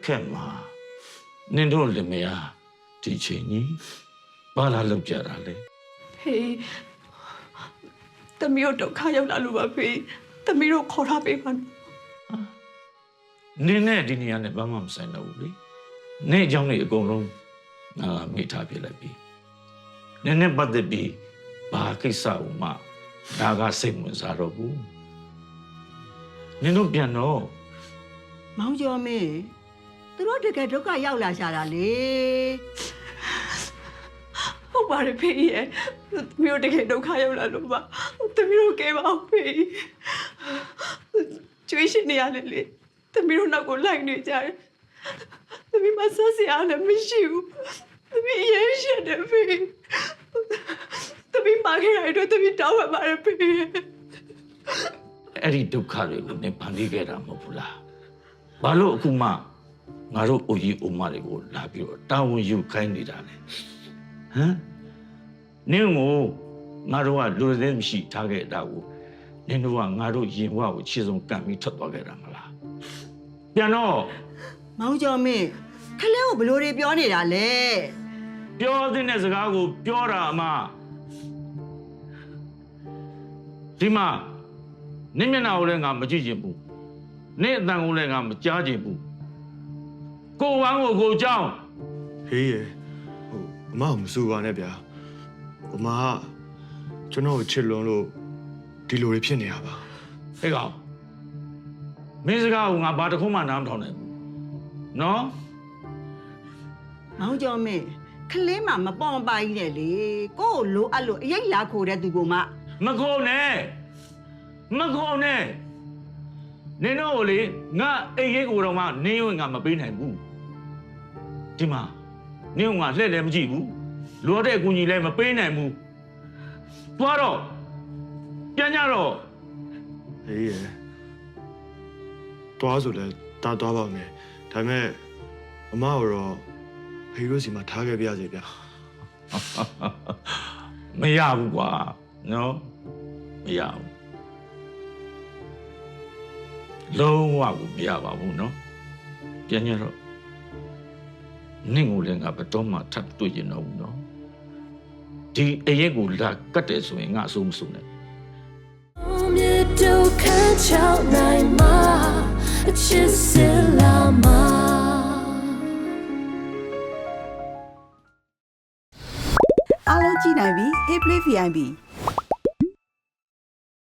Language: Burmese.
ခက်မှာနင်တို့လင်မယားဒီချိန်ကြီးဘာလာလောက်ကြတာလဲ ဖေးသမီးတို့ဒုက္ခရောက်လာလို့ပါဖေးသမီးတို့ခေါ်ထားပေးပါနင်နဲ့ဒီနေရာနဲ့ဘာမှမဆိုင်တော့ဘူးလေနေ့အကြောင်းတွေအကုန်လုံးငါမိထားပြလိုက်ပြီနင်နဲ့ပတ်သက်ပြီးဘာကိစ္စဥမှဒါကစိတ်ဝင်စားတော့ဘူးနင်တို့ပြန်တော့ မောင်ကျော်မင်းသူတို့တကယ်ဒုက္ခရောက်လာရှာတာလေ ဟုတ်ပါတယ်ဖေးရဲ့သမီးတို့တကယ်ဒုက္ခရောက်လာလို့ပါသမီးတို့ကဲပါအောင်ဖေးကျွေးရှင်နေရလေသမီးတို့နောက်ကိုလိုက်နေကြတယ်သမီးမဆက်စရာလည်းမရှိဘူးသမီးရဲရှက်တယ်ဖေးသမီးမခဲ့ရတော့သမီးတောင်းပန်ပါတယ်ဖေး အဲ့ဒီဒုက္ခတွေကိုနင်ဖန်တီးခဲ့တာမဟုတ်ဘူးလားဘာလို့အခုမှငါတို့အိုကြီးအိုမတွေကိုလာပြီးတော့တာဝန်ယူခိုင်းနေတာလဲဟမ်နင်ကိုငါတို့ကလူသေးမရှိထားခဲ့တာကိုနင်တို့ကငါတို့ရင်ဝကိုခြေစုံကပ်ပြီးထွက်သွားခဲ့တာမလားပြန်တော့ မောင်ကျော်မင်းခလေးကိုဘလို့တွေပြောနေတာလဲ ပြောတဲ့စကားကိုပြောတာအမဒီမှာနင့်မျက်နှာကိုလည်းငါမကြည့်ချင်ဘူးနင့်အတန်ကိုလည်းငါမကြားချင်ဘူးကိုဝမ်းကိုကိုကြောင်း ဟေးရအမကမစူပါနဲ့ဗျာအမကကျွန်တော်ကိုချစ်လွန်လို့ဒီလိုတွေဖြစ်နေတာပါ ဟဲ့ကောင်မင်းစကားကိုငါဘာတစ်ခုမှနားမထောင်နိုင်ဘူးနော် မောင်ကျော်မင်းခလေးမှာမပေါ်မပါကြီးနဲ့လေကို့ကိုလိုအပ်လို့အရိတ်လာခိုတဲ့သူကမှ မခုံနဲ့နင်တို့ကိုလေငါအိမ်ကြီးကိုတော့မှနင်းဝင်ငါမပေးနိုင်ဘူးဒီမှာနင်းကငါလှည့်လည်းမကြည့်ဘူးလိုတဲ့အကူကြီးလည်းမပေးနိုင်ဘူးသွားတော့ပြန်ကြတော့ ဟေးရတွားဆိုလဲတားသွားပါမယ်ဒါပေမဲ့အမကတော့ဟေးရိုးစီမှာထားခဲ့ပြရစီဗျာ မရဘူးကွာနော်မရဘူးလုံးဝကိုမရပါဘူးနော်ပြန်ကြတော့နင့်ကိုလည်းငါဘယ်တော့မှထပ်တွေ့ကျင်တော့ဘူးနော်ဒီအရင်ကိုလာကတ်တယ်ဆိုရင်ငါအဆုံးမဆုံးနဲ့ မြတ်တို့ခန့်ချောက်နိုင်မှာအချစ်စလာမှာအားလုံးကြည့်နိုင်ပြီ Hey Play VIP